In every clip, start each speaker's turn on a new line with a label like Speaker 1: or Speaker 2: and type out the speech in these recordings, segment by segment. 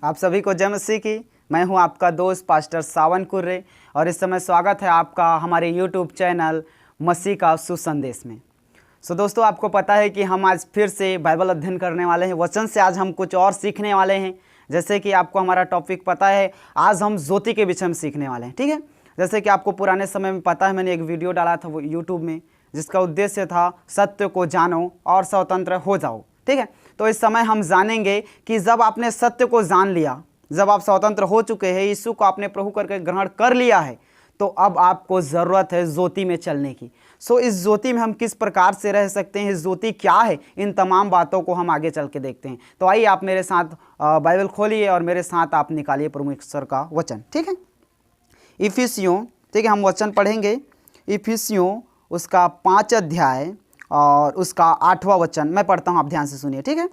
Speaker 1: आप सभी को जय मसीह की। मैं हूं आपका दोस्त पास्टर सावन कुर्रे और इस समय स्वागत है आपका हमारे यूट्यूब चैनल मसीह का सुसंदेश में। दोस्तों, आपको पता है कि हम आज फिर से बाइबल अध्ययन करने वाले हैं। वचन से आज हम कुछ और सीखने वाले हैं। जैसे कि आपको हमारा टॉपिक पता है, आज हम ज्योति के विषय में सीखने वाले हैं। ठीक है, जैसे कि आपको पुराने समय में पता है, मैंने एक वीडियो डाला था वो यूट्यूब में, जिसका उद्देश्य था सत्य को जानो और स्वतंत्र हो जाओ। ठीक है, तो इस समय हम जानेंगे कि जब आपने सत्य को जान लिया, जब आप स्वतंत्र हो चुके हैं, यीशु को आपने प्रभु करके ग्रहण कर लिया है, तो अब आपको ज़रूरत है ज्योति में चलने की। इस ज्योति में हम किस प्रकार से रह सकते हैं, ज्योति क्या है, इन तमाम बातों को हम आगे चल के देखते हैं। तो आइए आप मेरे साथ बाइबल खोलिए और मेरे साथ आप निकालिए परमेश्वर का वचन। ठीक है, इफिसियों, ठीक है, हम वचन पढ़ेंगे। इफिसियों उसका 5 अध्याय और उसका 8वां वचन मैं पढ़ता हूँ, आप ध्यान से सुनिए। ठीक है,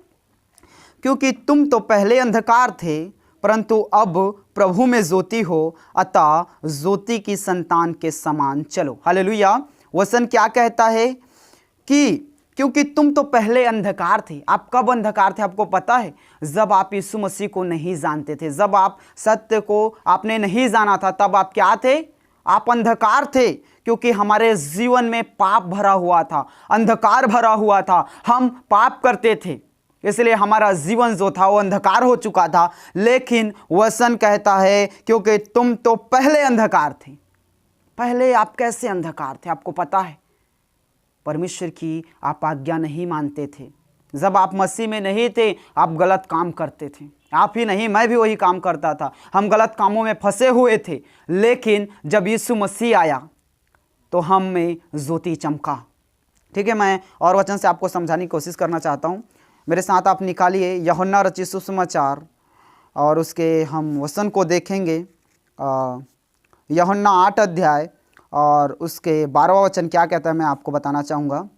Speaker 1: क्योंकि तुम तो पहले अंधकार थे, परंतु अब प्रभु में ज्योति हो, अतः ज्योति की संतान के समान चलो। हालेलुया। वचन क्या कहता है कि क्योंकि तुम तो पहले अंधकार थे। आप कब अंधकार थे आपको पता है? जब आप यीशु मसीह को नहीं जानते थे, जब आप सत्य को आपने नहीं जाना था, तब आप क्या थे? आप अंधकार थे, क्योंकि हमारे जीवन में पाप भरा हुआ था, अंधकार भरा हुआ था। हम पाप करते थे, इसलिए हमारा जीवन जो था वो अंधकार हो चुका था। लेकिन वचन कहता है क्योंकि तुम तो पहले अंधकार थे। पहले आप कैसे अंधकार थे आपको पता है? परमेश्वर की आप आज्ञा नहीं मानते थे। जब आप मसीह में नहीं थे, आप गलत काम करते थे। आप ही नहीं, मैं भी वही काम करता था। हम गलत कामों में फंसे हुए थे। लेकिन जब यीशु मसीह आया तो हम में ज्योति चमका। ठीक है, मैं और वचन से आपको समझाने की कोशिश करना चाहता हूँ। मेरे साथ आप निकालिए यूहन्ना रचित सुसमाचार और उसके हम वचन को देखेंगे। यूहन्ना 8 अध्याय और उसके 12वां वचन क्या कहता है, मैं आपको बताना चाहूँगा।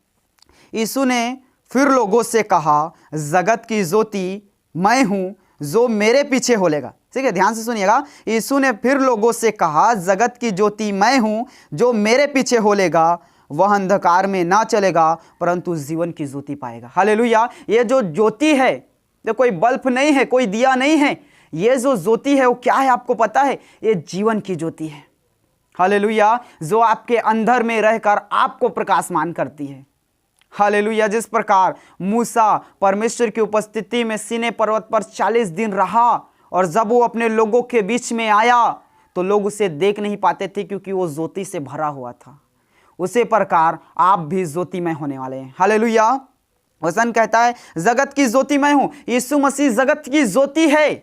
Speaker 1: यीशु ने फिर लोगों से कहा, जगत की ज्योति मैं हूँ, जो मेरे पीछे हो लेगा। ठीक है, ध्यान से सुनिएगा। यीशु ने फिर लोगों से कहा, जगत की ज्योति मैं हूँ, जो मेरे पीछे हो लेगा वह अंधकार में ना चलेगा, परंतु जीवन की ज्योति पाएगा। हालेलुया। ये जो ज्योति है, ये कोई बल्ब नहीं है, कोई दिया नहीं है। ये जो ज्योति है वो क्या है आपको पता है? ये जीवन की ज्योति है। हालेलुया, जो आपके अंदर में रहकर आपको प्रकाशमान करती है। हालेलुया। जिस प्रकार मूसा परमेश्वर की उपस्थिति में सीनै पर्वत पर 40 दिन रहा, और जब वो अपने लोगों के बीच में आया तो लोग उसे देख नहीं पाते थे, क्योंकि वो ज्योति से भरा हुआ था। उसी प्रकार आप भी ज्योतिमय होने वाले हैं। हालेलुया। वचन कहता है जगत की ज्योति मैं हूं। यीशु मसीह जगत की ज्योति है।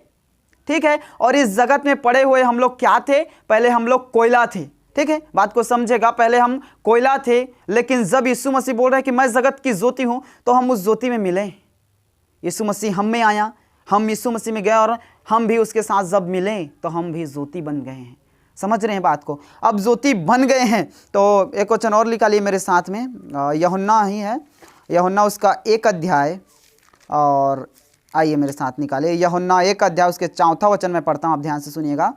Speaker 1: ठीक है, और इस जगत में पड़े हुए हम लोग क्या थे? पहले हम लोग कोयला थे। ठीक है, बात को समझेगा। पहले हम कोयला थे, लेकिन जब यीशु मसीह बोल रहा है कि मैं जगत की ज्योति हूं, तो हम उस ज्योति में मिले। यीशु मसीह हम में आया, हम यीशु मसीह में गए, और हम भी उसके साथ जब मिले तो हम भी ज्योति बन गए हैं। समझ रहे हैं बात को? अब ज्योति बन गए हैं। तो एक वचन और निकालिए मेरे साथ में, यूहन्ना ही है, यूहन्ना उसका 1 अध्याय और आइए मेरे साथ निकालिए। यूहन्ना 1 अध्याय उसके 4वां वचन में पढ़ता हूँ, आप ध्यान से सुनिएगा।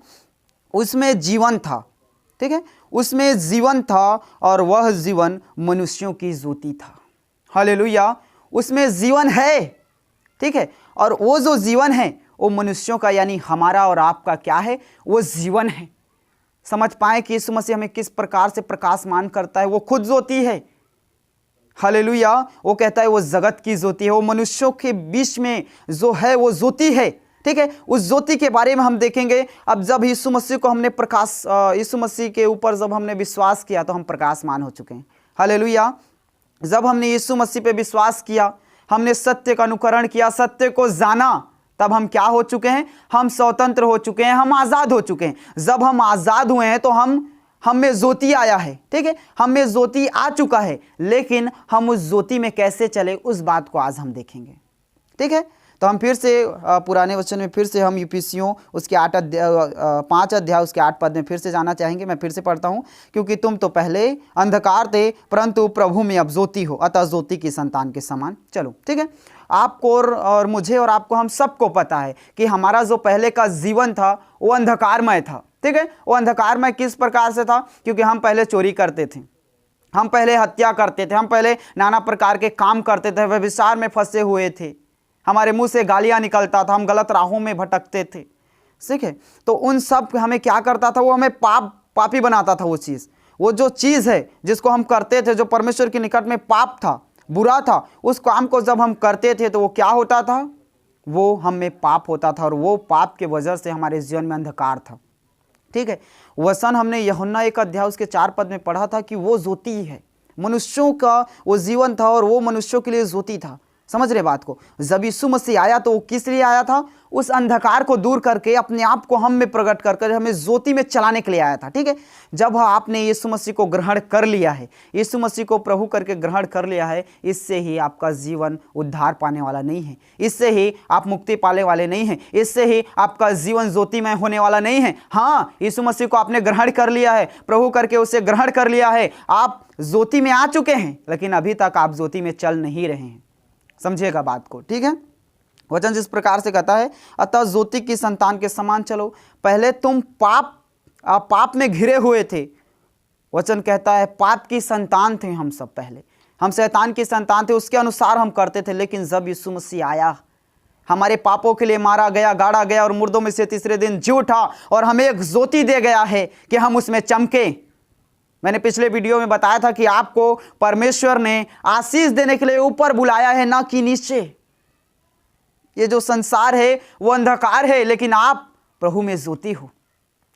Speaker 1: उसमें जीवन था। ठीक है, उसमें जीवन था और वह जीवन मनुष्यों की ज्योति था। हालेलुया। उसमें जीवन है। ठीक है, और वो जो जीवन है वो मनुष्यों का, यानी हमारा और आपका क्या है? वो जीवन है। समझ पाए कि यीशु मसीह हमें किस प्रकार से प्रकाशमान करता है। वो खुद ज्योति है। हालेलुया। वो कहता है वो जगत की ज्योति है, वो मनुष्यों के बीच में जो है वो ज्योति है। ठीक है, उस ज्योति के बारे में हम देखेंगे। अब जब यीशु मसीह को हमने यीशु मसीह के ऊपर जब हमने विश्वास किया तो हम प्रकाशमान हो चुके हैं। हालेलुया। जब हमने यीशु मसीह पे विश्वास किया, हमने सत्य का अनुकरण किया, सत्य को जाना, तब हम क्या हो चुके हैं? हम स्वतंत्र हो चुके हैं, हम आज़ाद हो चुके हैं। जब हम आज़ाद हुए हैं तो हम में ज्योति आया है। ठीक है, हम में ज्योति आ चुका है, लेकिन हम उस ज्योति में कैसे चले, उस बात को आज हम देखेंगे। ठीक है, तो हम फिर से पुराने वचन में फिर से हम इफिसियों उसके 5 अध्याय उसके 8 पद में फिर से जाना चाहेंगे। मैं फिर से पढ़ता हूँ। क्योंकि तुम तो पहले अंधकार थे, परंतु प्रभु में अब ज्योति हो, अतः ज्योति की संतान के समान चलो। ठीक है, आपको और मुझे और आपको, हम सबको पता है कि हमारा जो पहले का जीवन था वो अंधकारमय था। ठीक है, वो अंधकारमय किस प्रकार से था? क्योंकि हम पहले चोरी करते थे, हम पहले हत्या करते थे, हम पहले नाना प्रकार के काम करते थे, व्यभिचार में फंसे हुए थे। हमारे मुंह से गालियां निकलता था, हम गलत राहों में भटकते थे, ठीक है। तो उन सब हमें क्या करता था, वो हमें पापी बनाता था। वो चीज़, वो जो चीज़ है जिसको हम करते थे, जो परमेश्वर के निकट में पाप था, बुरा था, उस काम को जब हम करते थे तो वो क्या होता था, वो हम में पाप होता था, और वो पाप के वजह से हमारे जीवन में अंधकार था, ठीक है। वचन हमने यूहन्ना 1 उसके 4 पद में पढ़ा था कि वो ज्योति है, मनुष्यों का वो जीवन था और वो मनुष्यों के लिए ज्योति था। समझ रहे बात को। जब यीशु मसीह आया तो वो किस लिए आया था, उस अंधकार को दूर करके अपने आप को हम में प्रकट कर हमें ज्योति में चलाने के लिए आया था, ठीक है। जब आपने यीशु मसीह को ग्रहण कर लिया है, यीशु मसीह को प्रभु करके ग्रहण कर लिया है, इससे ही आपका जीवन उद्धार पाने वाला नहीं है, इससे ही आप मुक्ति पाने वाले नहीं हैं, इससे ही आपका जीवन ज्योतिमय होने वाला नहीं है। हाँ, यीशु मसीह को आपने ग्रहण कर लिया है, प्रभु करके उसे ग्रहण कर लिया है, आप ज्योति में आ चुके हैं, लेकिन अभी तक आप ज्योति में चल नहीं रहे हैं। समझिएगा बात को, ठीक है। वचन जिस प्रकार से कहता है, अतः ज्योति की संतान के समान चलो। पहले तुम पाप में घिरे हुए थे। वचन कहता है पाप की संतान थे हम सब, पहले हम शैतान की संतान थे, उसके अनुसार हम करते थे। लेकिन जब यीशु मसीह आया, हमारे पापों के लिए मारा गया, गाड़ा गया और मुर्दों में से तीसरे दिन जी उठा, और हमें एक ज्योति दे गया है कि हम उसमें चमके। मैंने पिछले वीडियो में बताया था कि आपको परमेश्वर ने आशीष देने के लिए ऊपर बुलाया है, ना कि नीचे। ये जो संसार है वो अंधकार है, लेकिन आप प्रभु में ज्योति हो,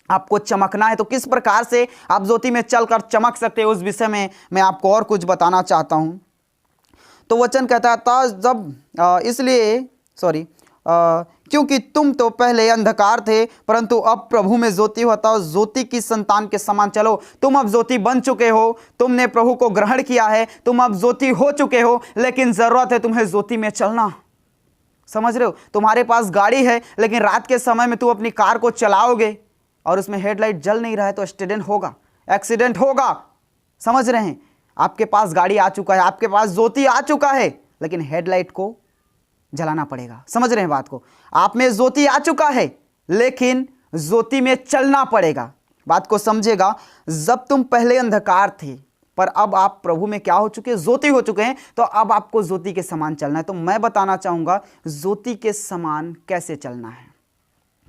Speaker 1: आपको चमकना है। तो किस प्रकार से आप ज्योति में चलकर चमक सकते हो, उस विषय में मैं आपको और कुछ बताना चाहता हूं। तो वचन कहता था क्योंकि तुम तो पहले अंधकार थे, परंतु अब प्रभु में ज्योति होता हो, ज्योति की संतान के समान चलो। तुम अब ज्योति बन चुके हो, तुमने प्रभु को ग्रहण किया है, तुम अब ज्योति हो चुके हो, लेकिन जरूरत है तुम्हें ज्योति में चलना। समझ रहे हो। तुम्हारे पास गाड़ी है, लेकिन रात के समय में तू अपनी कार को चलाओगे और उसमें हेडलाइट जल नहीं रहा है तो एक्सीडेंट होगा। समझ रहे हैं। आपके पास गाड़ी आ चुका है, आपके पास ज्योति आ चुका है, लेकिन हेडलाइट को जलाना पड़ेगा। समझ रहे हैं बात को। आप में ज्योति आ चुका है, लेकिन ज्योति में चलना पड़ेगा। बात को समझेगा। जब तुम पहले अंधकार थे, पर अब आप प्रभु में क्या हो चुके हैं, ज्योति हो चुके हैं, तो अब आपको ज्योति के समान चलना है। तो मैं बताना चाहूंगा ज्योति के समान कैसे चलना है,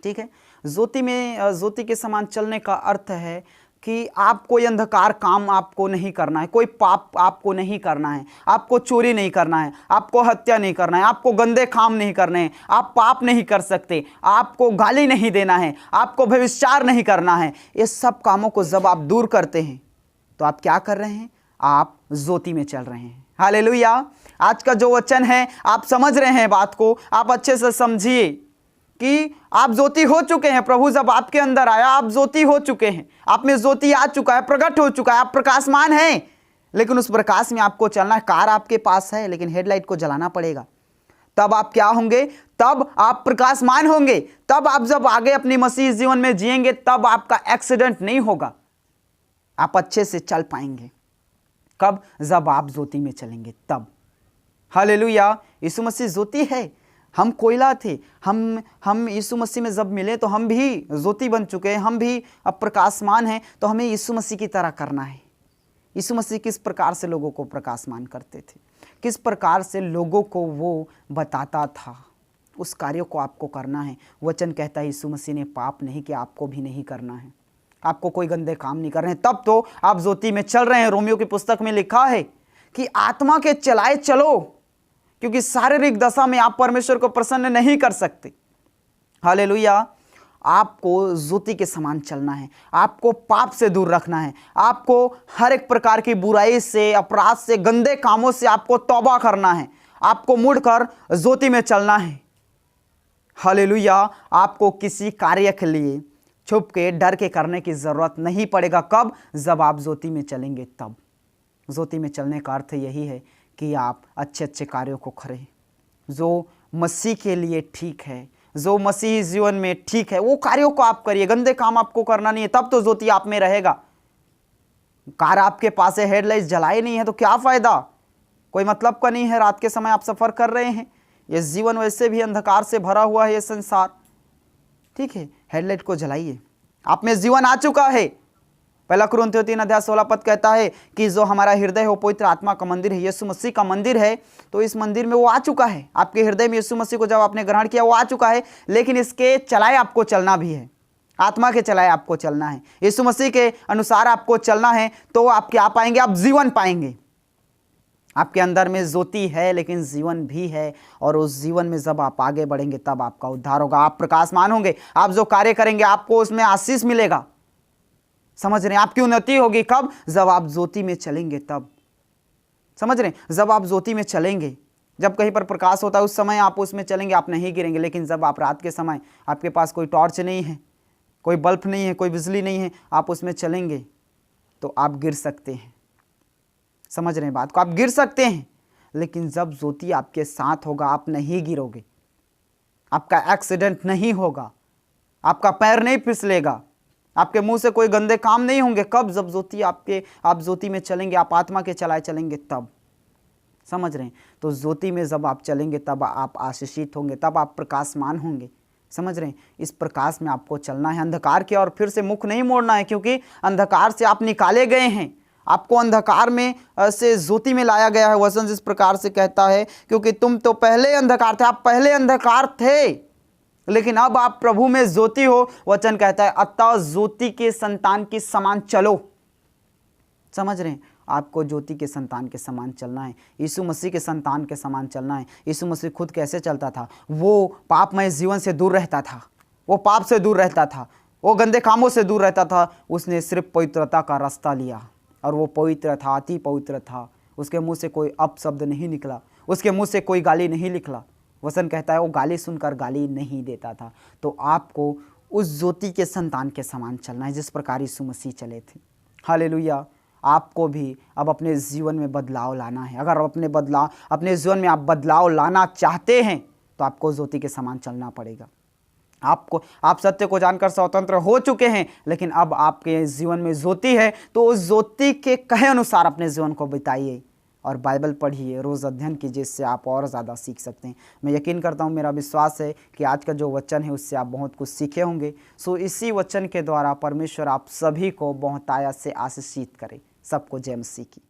Speaker 1: ठीक है। ज्योति के समान चलने का अर्थ है कि आप कोई अंधकार काम आपको नहीं करना है, कोई पाप आपको नहीं करना है, आपको चोरी नहीं करना है, आपको हत्या नहीं करना है, आपको गंदे काम नहीं करने हैं, आप पाप नहीं कर सकते, आपको गाली नहीं देना है, आपको व्यभिचार नहीं करना है। ये सब कामों को जब आप दूर करते हैं तो आप क्या कर रहे हैं, आप ज्योति में चल रहे हैं। हालेलुया। आज का जो वचन है आप समझ रहे हैं बात को, आप अच्छे से समझिए कि आप ज्योति हो चुके हैं। प्रभु जब आपके अंदर आया, आप ज्योति हो चुके हैं, आप में ज्योति आ चुका है, प्रकट हो चुका है, आप प्रकाशमान हैं। लेकिन उस प्रकाश में आपको चलना है। कार आपके पास है, लेकिन हेडलाइट को जलाना पड़ेगा। तब आप क्या होंगे, तब आप प्रकाशमान होंगे। तब आप जब आगे अपनी मसीह जीवन में जिएंगे, तब आपका एक्सीडेंट नहीं होगा, आप अच्छे से चल पाएंगे। कब, जब आप ज्योति में चलेंगे तब। हालेलुया। यीशु मसीह ज्योति है, हम कोयला थे। हम यीशु मसीह में जब मिले तो हम भी ज्योति बन चुके हैं, हम भी अब प्रकाशमान हैं। तो हमें यीशु मसीह की तरह करना है। यीशु मसीह किस प्रकार से लोगों को प्रकाशमान करते थे, किस प्रकार से लोगों को वो बताता था, उस कार्यों को आपको करना है। वचन कहता है यीशु मसीह ने पाप नहीं किया, आपको भी नहीं करना है। आपको कोई गंदे काम नहीं कर रहे हैं, तब तो आप ज्योति में चल रहे हैं। रोमियो की पुस्तक में लिखा है कि आत्मा के चलाए चलो, क्योंकि शारीरिक दशा में आप परमेश्वर को प्रसन्न नहीं कर सकते। हालेलुया। आपको ज्योति के समान चलना है, आपको पाप से दूर रखना है, आपको हर एक प्रकार की बुराई से, अपराध से, गंदे कामों से आपको तौबा करना है, आपको मुड़कर ज्योति में चलना है। हालेलुया। आपको किसी कार्य के लिए छुप के डर के करने की जरूरत नहीं पड़ेगा। कब, जब आप ज्योति में चलेंगे तब। ज्योति में चलने का अर्थ यही है कि आप अच्छे अच्छे कार्यों को करें जो मसीह के लिए ठीक है, जो मसीही जीवन में ठीक है, वो कार्यों को आप करिए। गंदे काम आपको करना नहीं है, तब तो ज्योति आप में रहेगा। कार आपके पास है, हेडलाइट जलाए नहीं है तो क्या फायदा, कोई मतलब का नहीं है। रात के समय आप सफर कर रहे हैं, ये जीवन वैसे भी अंधकार से भरा हुआ है, ये संसार, ठीक है। हेडलाइट को जलाइए। आप में जीवन आ चुका है, पहला कुरिन्थियों 3:16 कहता है कि जो हमारा हृदय है वो पवित्र आत्मा का मंदिर है, यीशु मसीह का मंदिर है। तो इस मंदिर में वो आ चुका है, आपके हृदय में यीशु मसीह को जब आपने ग्रहण किया वो आ चुका है, लेकिन इसके चलाए आपको चलना भी है, आत्मा के चलाए आपको चलना है, यीशु मसीह के अनुसार आपको चलना है। तो आप क्या पाएंगे? आप जीवन पाएंगे। आपके अंदर में ज्योति है लेकिन जीवन भी है, और उस जीवन में जब आप आगे बढ़ेंगे तब आपका उद्धार होगा, आप प्रकाशमान होंगे। आप जो कार्य करेंगे आपको उसमें आशीष मिलेगा, समझ रहे हैं? आपकी उन्नति होगी कब? जब आप ज्योति में चलेंगे तब, समझ रहे हैं? जब आप ज्योति में चलेंगे, जब कहीं पर प्रकाश होता है उस समय आप उसमें चलेंगे, आप नहीं गिरेंगे। लेकिन जब आप रात के समय, आपके पास कोई टॉर्च नहीं है, कोई बल्ब नहीं है, कोई बिजली नहीं है, आप उसमें चलेंगे तो आप गिर सकते हैं। समझ रहे हैं बात को? आप गिर सकते हैं, लेकिन जब ज्योति आपके साथ होगा आप नहीं गिरोगे, आपका एक्सीडेंट नहीं होगा, आपका पैर नहीं फिसलेगा, आपके मुंह से कोई गंदे काम नहीं होंगे। कब? जब ज्योति आप ज्योति में चलेंगे, आप आत्मा के चलाए चलेंगे तब, समझ रहे हैं? तो ज्योति में जब आप चलेंगे तब आप आशीषित होंगे, तब आप प्रकाशमान होंगे, समझ रहे हैं? इस प्रकाश में आपको चलना है, अंधकार की ओर फिर से मुख नहीं मोड़ना है, क्योंकि अंधकार से आप निकाले गए हैं, आपको अंधकार में से ज्योति में लाया गया है। वचन जिस प्रकार से कहता है, क्योंकि तुम तो पहले अंधकार थे, आप पहले अंधकार थे लेकिन अब आप प्रभु में ज्योति हो। वचन कहता है अतः ज्योति के संतान के समान चलो, समझ रहे हैं? आपको ज्योति के संतान के समान चलना है, यीशु मसीह के संतान के समान चलना है। यीशु मसीह खुद कैसे चलता था? वो पापमय जीवन से दूर रहता था, वो पाप से दूर रहता था, वो गंदे कामों से दूर रहता था। उसने सिर्फ पवित्रता का रास्ता लिया और वो पवित्र था, अति पवित्र था। उसके मुंह से कोई अपशब्द नहीं निकला, उसके मुंह से कोई गाली नहीं निकला। वचन कहता है वो गाली सुनकर गाली नहीं देता था। तो आपको उस ज्योति के संतान के समान चलना है जिस प्रकार यीशु मसीह चले थे। हालेलुया। आपको भी अब अपने जीवन में बदलाव लाना है। अगर अपने जीवन में आप बदलाव लाना चाहते हैं तो आपको ज्योति के समान चलना पड़ेगा। आप सत्य को जानकर स्वतंत्र हो चुके हैं, लेकिन अब आपके जीवन में ज्योति है, तो उस ज्योति के कहे अनुसार अपने जीवन को बिताइए और बाइबल पढ़िए, रोज़ अध्ययन कीजिए, इससे आप और ज़्यादा सीख सकते हैं। मैं यकीन करता हूँ, मेरा विश्वास है कि आज का जो वचन है उससे आप बहुत कुछ सीखे होंगे। सो इसी वचन के द्वारा परमेश्वर आप सभी को बहुतायत से आशीषित करे। सबको जय मसीह की।